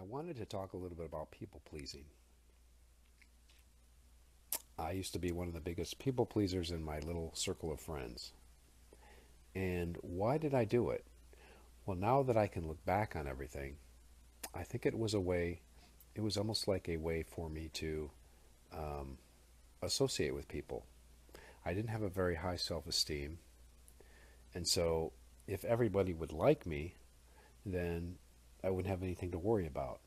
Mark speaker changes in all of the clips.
Speaker 1: wanted to talk a little bit about people pleasing. I used to be one of the biggest people pleasers in my little circle of friends. And why did I do it? Well, now that I can look back on everything, I think it was almost like a way for me to um, associate with people. I didn't have a very high self esteem. And so if everybody would like me, then I wouldn't have anything to worry about.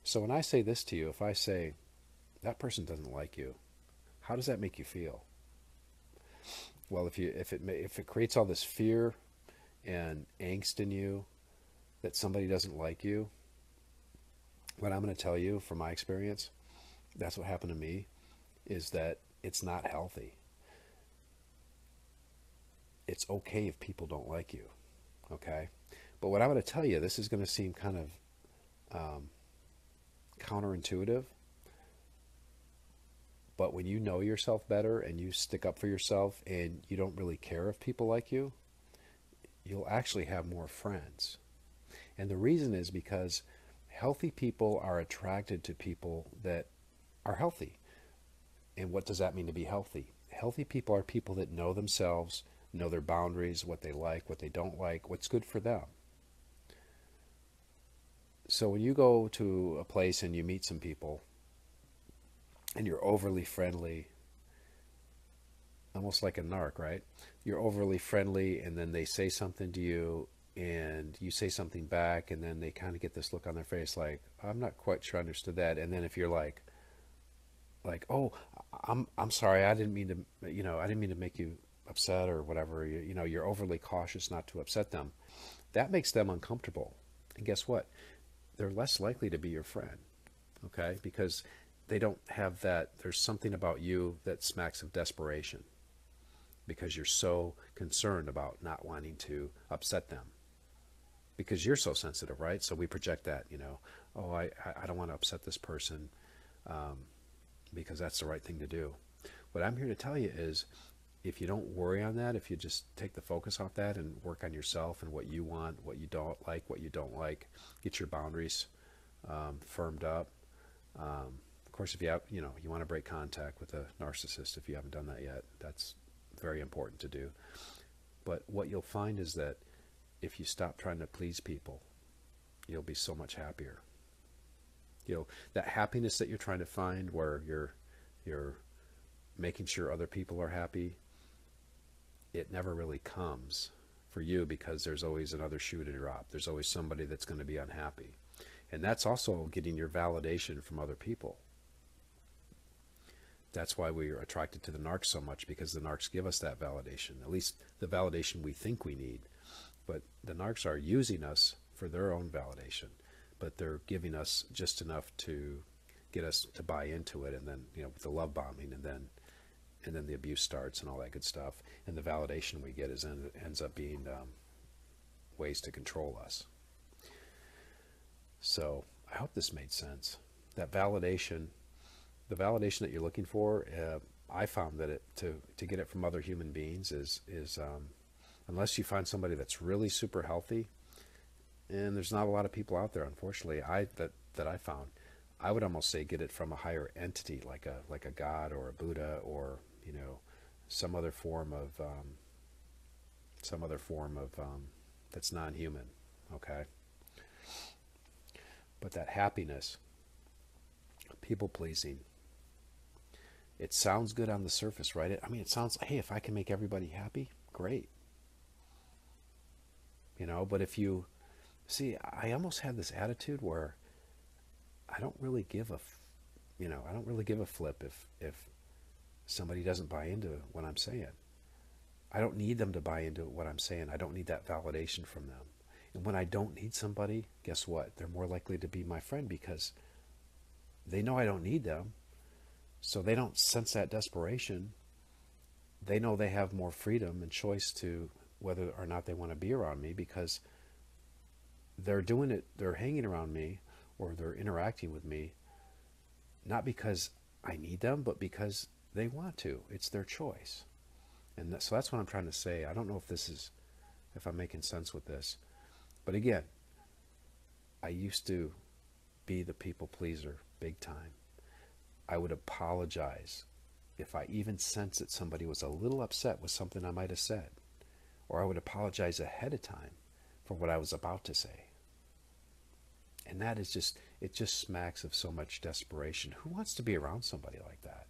Speaker 1: So when I say this to you, if I say, that person doesn't like you, how does that make you feel? Well, if it creates all this fear and angst in you that somebody doesn't like you, what I'm going to tell you from my experience, that's what happened to me, is that it's not healthy. It's okay if people don't like you, okay? But what I'm going to tell you, this is going to seem kind of um, counterintuitive, but when you know yourself better and you stick up for yourself and you don't really care if people like you, you'll actually have more friends. And the reason is because healthy people are attracted to people that are healthy. And what does that mean to be healthy? Healthy people are people that know themselves, know their boundaries, what they like, what they don't like, what's good for them. So when you go to a place and you meet some people and you're overly friendly, almost like a narc, right? You're overly friendly and then they say something to you and you say something back and then they kind of get this look on their face like, I'm not quite sure I understood that. And then if you're oh, I'm sorry, I didn't mean to, I didn't mean to make you upset or whatever, you're overly cautious not to upset them. That makes them uncomfortable. And guess what? They're less likely to be your friend, okay? Because they don't have that, there's something about you that smacks of desperation because you're so concerned about not wanting to upset them because you're so sensitive, right? So we project that, oh, I don't want to upset this person um, because that's the right thing to do. What I'm here to tell you is if you don't worry on that, if you just take the focus off that and work on yourself and what you want, what you don't like, get your boundaries firmed up. Of course, if you have, you want to break contact with a narcissist, if you haven't done that yet, that's very important to do. But what you'll find is that if you stop trying to please people, you'll be so much happier. That happiness that you're trying to find where you're making sure other people are happy, it never really comes for you because there's always another shoe to drop. There's always somebody that's going to be unhappy. And that's also getting your validation from other people. That's why we are attracted to the narcs so much, because the narcs give us that validation, at least the validation we think we need. But the narcs are using us for their own validation, but they're giving us just enough to get us to buy into it, and then, with the love bombing, and then the abuse starts and all that good stuff. And the validation we get ends up being ways to control us. So I hope this made sense. That validation, the validation that you're looking for, I found that to get it from other human beings is unless you find somebody that's really super healthy, and there's not a lot of people out there, unfortunately, that I found, I would almost say get it from a higher entity, like a god or a Buddha, or some other form of that's non-human. Okay. But that happiness, people pleasing, it sounds good on the surface, right? It sounds like, hey, if I can make everybody happy, great. But if you see, I almost have this attitude where I don't really give I don't really give a flip if somebody doesn't buy into what I'm saying. I don't need them to buy into what I'm saying. I don't need that validation from them. And when I don't need somebody, guess what? They're more likely to be my friend because they know I don't need them. So they don't sense that desperation. They know they have more freedom and choice to whether or not they want to be around me, because they're doing it, they're hanging around me or they're interacting with me, not because I need them, but because they want to. It's their choice. And so that's what I'm trying to say. I don't know if I'm making sense with this. But again, I used to be the people pleaser big time. I would apologize if I even sensed that somebody was a little upset with something I might have said. Or I would apologize ahead of time for what I was about to say. And that is just, it just smacks of so much desperation. Who wants to be around somebody like that?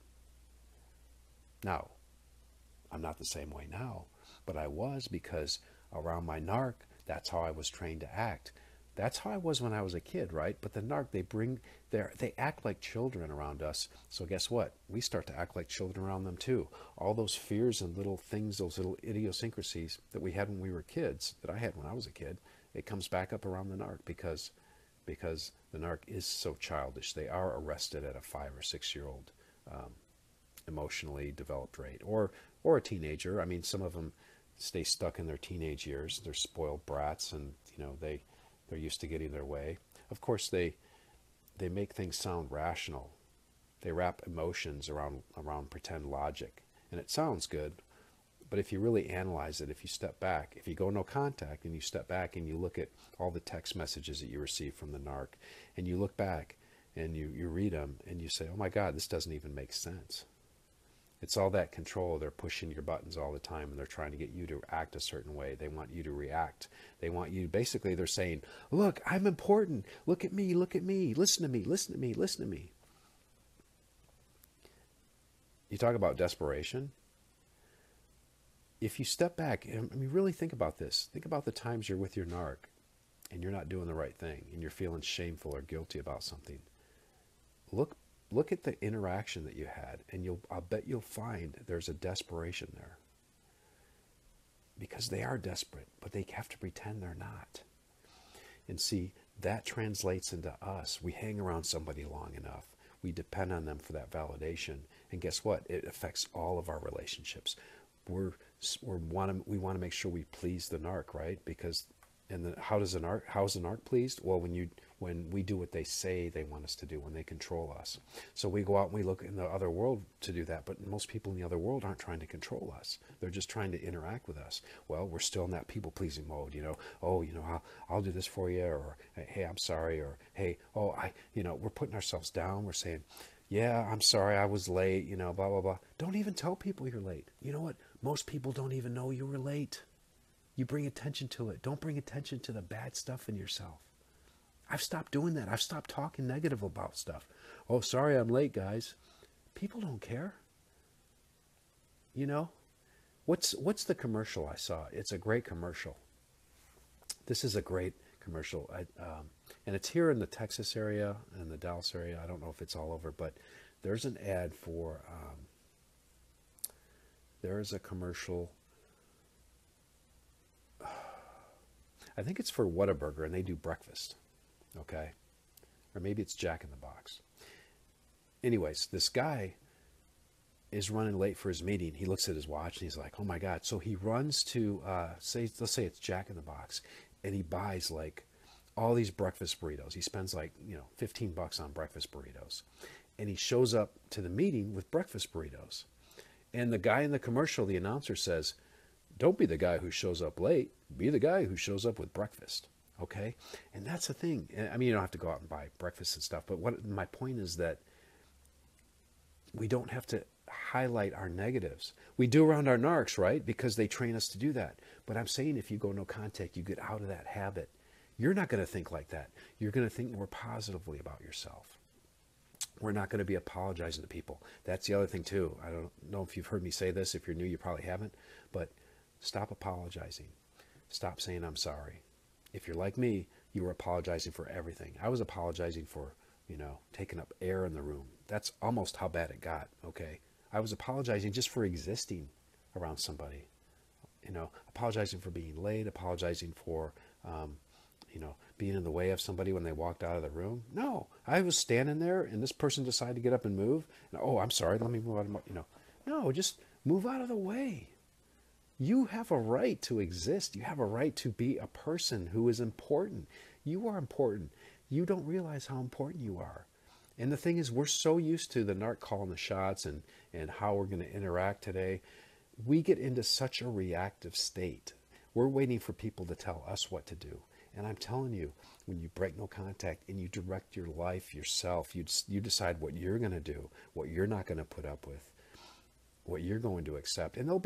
Speaker 1: Now, I'm not the same way now, but I was, because around my narc, that's how I was trained to act. That's how I was when I was a kid, right? But the narc, they act like children around us. So guess what? We start to act like children around them too. All those fears and little things, those little idiosyncrasies that we had when we were kids, that I had when I was a kid, it comes back up around the narc because the narc is so childish. They are arrested at a 5 or 6 year old emotionally developed rate, or a teenager. I mean, some of them stay stuck in their teenage years. They're spoiled brats, and they're used to getting their way. Of course, they make things sound rational. They wrap emotions around pretend logic, and it sounds good. But if you really analyze it, if you step back, if you go no contact and you step back and you look at all the text messages that you receive from the narc, and you look back and you read them and you say, oh my God, this doesn't even make sense. It's all that control. They're pushing your buttons all the time, and they're trying to get you to act a certain way. They want you to react. They want you, basically they're saying, look, I'm important. Look at me, listen to me, listen to me, listen to me. You talk about desperation. If you step back, I mean, really think about this. Think about the times you're with your narc and you're not doing the right thing and you're feeling shameful or guilty about something. Look at the interaction that you had, and I'll bet you'll find there's a desperation there. Because they are desperate, but they have to pretend they're not. And see, that translates into us. We hang around somebody long enough. We depend on them for that validation. And guess what? It affects all of our relationships. We want to make sure we please the narc, right? Because how's the narc pleased? Well, when we do what they say they want us to do, when they control us. So we go out and we look in the other world to do that, but most people in the other world aren't trying to control us. They're just trying to interact with us. Well, we're still in that people-pleasing mode, I'll do this for you, or hey, I'm sorry, or hey, we're putting ourselves down. We're saying, yeah, I'm sorry, I was late, blah, blah, blah. Don't even tell people you're late. You know what? Most people don't even know you were late. You bring attention to it. Don't bring attention to the bad stuff in yourself. I've stopped doing that. I've stopped talking negative about stuff. Oh, sorry, I'm late, guys. People don't care. What's the commercial I saw? It's a great commercial. This is a great commercial. And it's here in the Texas area and the Dallas area. I don't know if it's all over, but there's an ad for, there is a commercial. I think it's for Whataburger, and they do breakfast. Okay? Or maybe it's Jack in the Box. Anyways, this guy is running late for his meeting. He looks at his watch and he's like, oh my God. So he runs to, let's say it's Jack in the Box, and he buys like all these breakfast burritos. He spends like, $15 on breakfast burritos. And he shows up to the meeting with breakfast burritos. And the guy in the commercial, the announcer says, don't be the guy who shows up late. Be the guy who shows up with breakfast. Okay? And that's the thing. I mean, you don't have to go out and buy breakfast and stuff. But my point is that we don't have to highlight our negatives. We do around our narcs, right? Because they train us to do that. But I'm saying if you go no contact, you get out of that habit. You're not going to think like that. You're going to think more positively about yourself. We're not going to be apologizing to people. That's the other thing too. I don't know if you've heard me say this. If you're new, you probably haven't. But stop apologizing. Stop saying I'm sorry. If you're like me, you were apologizing for everything. I was apologizing for, taking up air in the room. That's almost how bad it got, okay? I was apologizing just for existing around somebody. Apologizing for being late, apologizing for, being in the way of somebody when they walked out of the room. No, I was standing there and this person decided to get up and move. And, oh, I'm sorry, let me move out of No, just move out of the way. You have a right to exist. You have a right to be a person who is important. You are important. You don't realize how important you are. And the thing is, we're so used to the narc calling the shots and how we're going to interact today. We get into such a reactive state. We're waiting for people to tell us what to do. And I'm telling you, when you break no contact and you direct your life yourself, you decide what you're going to do, what you're not going to put up with, what you're going to accept. And there'll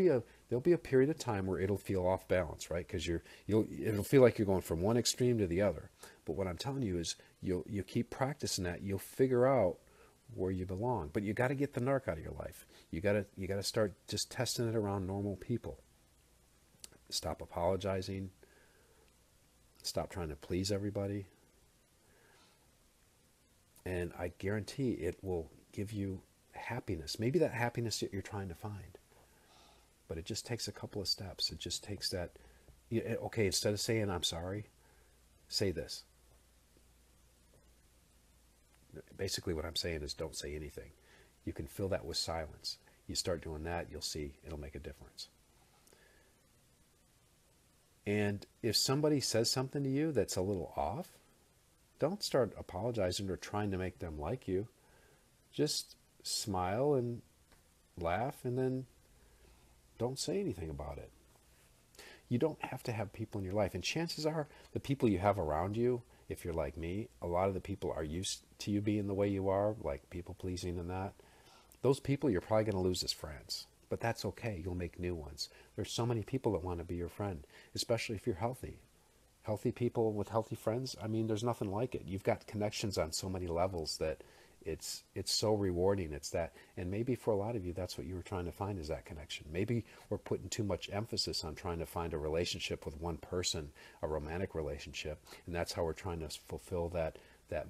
Speaker 1: be a period of time where it'll feel off balance, right? Because it'll feel like you're going from one extreme to the other. But what I'm telling you is you keep practicing that, you'll figure out where you belong. But you got to get the narc out of your life. You got to start just testing it around normal people. Stop apologizing. Stop trying to please everybody. And I guarantee it will give you happiness. Maybe that happiness that you're trying to find. But it just takes a couple of steps. It just takes that, okay, instead of saying I'm sorry, say this. Basically what I'm saying is don't say anything. You can fill that with silence. You start doing that, you'll see it'll make a difference. And if somebody says something to you that's a little off, don't start apologizing or trying to make them like you. Just smile and laugh, and then don't say anything about it. You don't have to have people in your life. And chances are the people you have around you, if you're like me, a lot of the people are used to you being the way you are, like people pleasing and that. Those people you're probably going to lose as friends. But that's okay. You'll make new ones. There's so many people that want to be your friend, especially if you're healthy. Healthy people with healthy friends, I mean, there's nothing like it. You've got connections on so many levels that it's so rewarding. It's that, and maybe for a lot of you, that's what you were trying to find, is that connection. Maybe we're putting too much emphasis on trying to find a relationship with one person, a romantic relationship, and that's how we're trying to fulfill that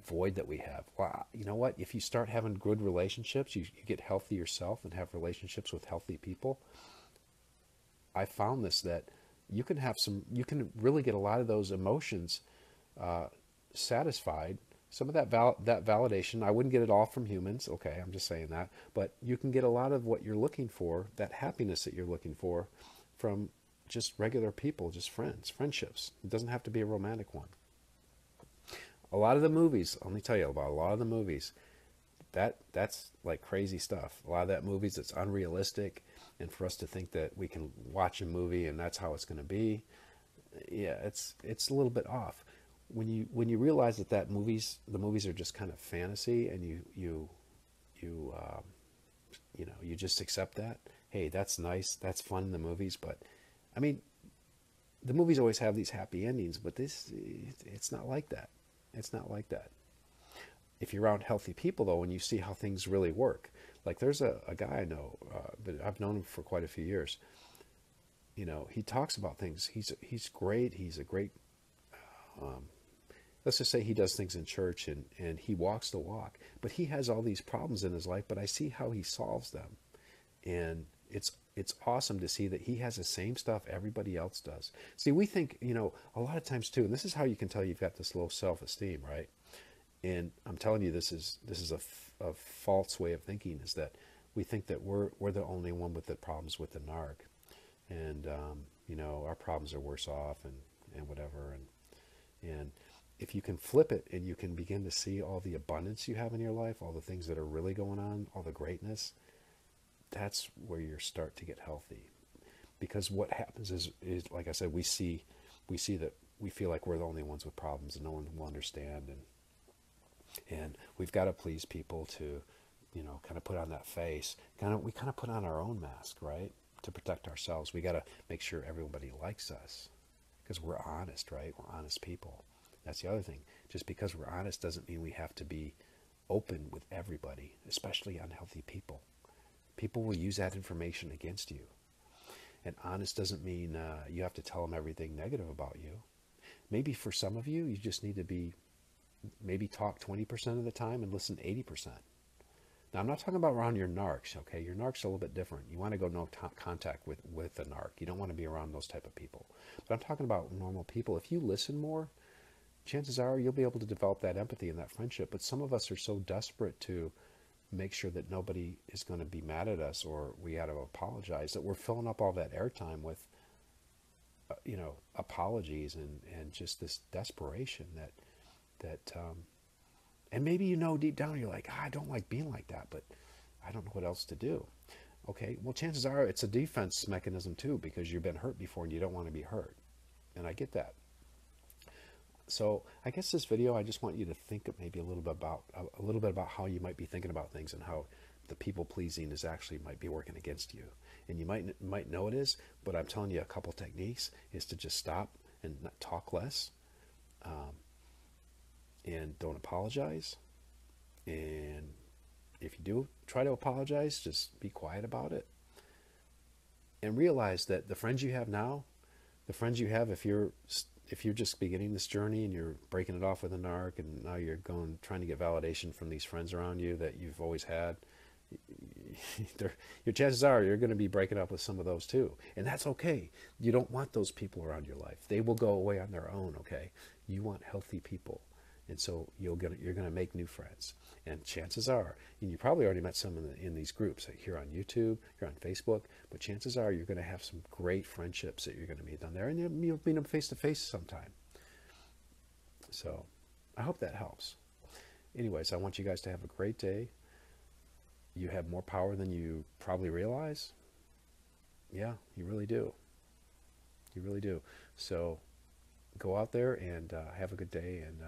Speaker 1: void that we have. Well, you know what? If you start having good relationships, you get healthy yourself and have relationships with healthy people. I found this, that you can really get a lot of those emotions satisfied. Some of that validation, I wouldn't get it all from humans. Okay, I'm just saying that. But you can get a lot of what you're looking for, that happiness that you're looking for, from just regular people, just friends, friendships. It doesn't have to be a romantic one. A lot of the movies, let me tell you about a lot of the movies, that's like crazy stuff. A lot of that movies, it's unrealistic, and for us to think that we can watch a movie and that's how it's going to be, yeah, it's a little bit off. When you realize that the movies are just kind of fantasy, and you just accept that. Hey, that's nice, that's fun in the movies, but I mean, the movies always have these happy endings, but it's not like that. It's not like that. If you're around healthy people, though, and you see how things really work, like there's a guy I know that I've known him for quite a few years. He talks about things. He's great. He's a great. Let's just say he does things in church and he walks the walk, but he has all these problems in his life. But I see how he solves them, and it's awesome to see that he has the same stuff everybody else does. See, we think, a lot of times too, and this is how you can tell you've got this low self-esteem, right? And I'm telling you, this is a false way of thinking, is that we think that we're the only one with the problems with the narc, and our problems are worse off and whatever. And if you can flip it and you can begin to see all the abundance you have in your life, all the things that are really going on, all the greatness, that's where you start to get healthy. Because what happens is like I said, we see that we feel like we're the only ones with problems and no one will understand, and we've got to please people to, kind of put on that face. We kind of put on our own mask, right? To protect ourselves. We got to make sure everybody likes us because we're honest, right? We're honest people. That's the other thing. Just because we're honest doesn't mean we have to be open with everybody, especially unhealthy people. People will use that information against you. And honest doesn't mean you have to tell them everything negative about you. Maybe for some of you, you just need to maybe talk 20% of the time and listen 80%. Now, I'm not talking about around your narcs, okay? Your narcs are a little bit different. You want to go no contact with a narc. You don't want to be around those type of people. But I'm talking about normal people. If you listen more, chances are you'll be able to develop that empathy and that friendship. But some of us are so desperate to make sure that nobody is going to be mad at us or we got to apologize, that we're filling up all that airtime with, apologies and just this desperation that and maybe deep down you're like, I don't like being like that, but I don't know what else to do. Okay, well, chances are it's a defense mechanism too, because you've been hurt before and you don't want to be hurt. And I get that. So I guess this video, I just want you to think maybe a little bit about how you might be thinking about things and how the people pleasing is actually might be working against you. And you might know it is, but I'm telling you a couple techniques is to just stop and not talk less, and don't apologize. And if you do try to apologize, just be quiet about it and realize that the friends you have now, the friends you have, if you're just beginning this journey and you're breaking it off with a narc and now you're going trying to get validation from these friends around you that you've always had, your chances are you're going to be breaking up with some of those too, and that's okay. You don't want those people around your life. They will go away on their own. Okay, you want healthy people, and so you're going to make new friends. And chances are, and you probably already met some in these groups, like here on YouTube, here on Facebook, but chances are you're going to have some great friendships that you're going to meet down there, and you'll meet them face to face sometime. So I hope that helps. Anyways, I want you guys to have a great day. You have more power than you probably realize. Yeah, you really do. You really do. So go out there and have a good day. And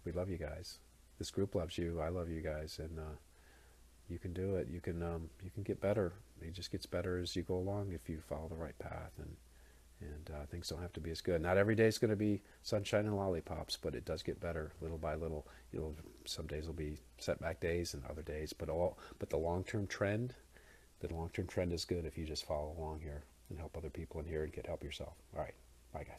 Speaker 1: we love you guys. This group loves you. I love you guys. And you can do it. You can get better. It just gets better as you go along if you follow the right path. And things don't have to be as good. Not every day is going to be sunshine and lollipops, but it does get better little by little. Some days will be setback days and other days, but the long-term trend, is good if you just follow along here and help other people in here and get help yourself. All right, bye guys.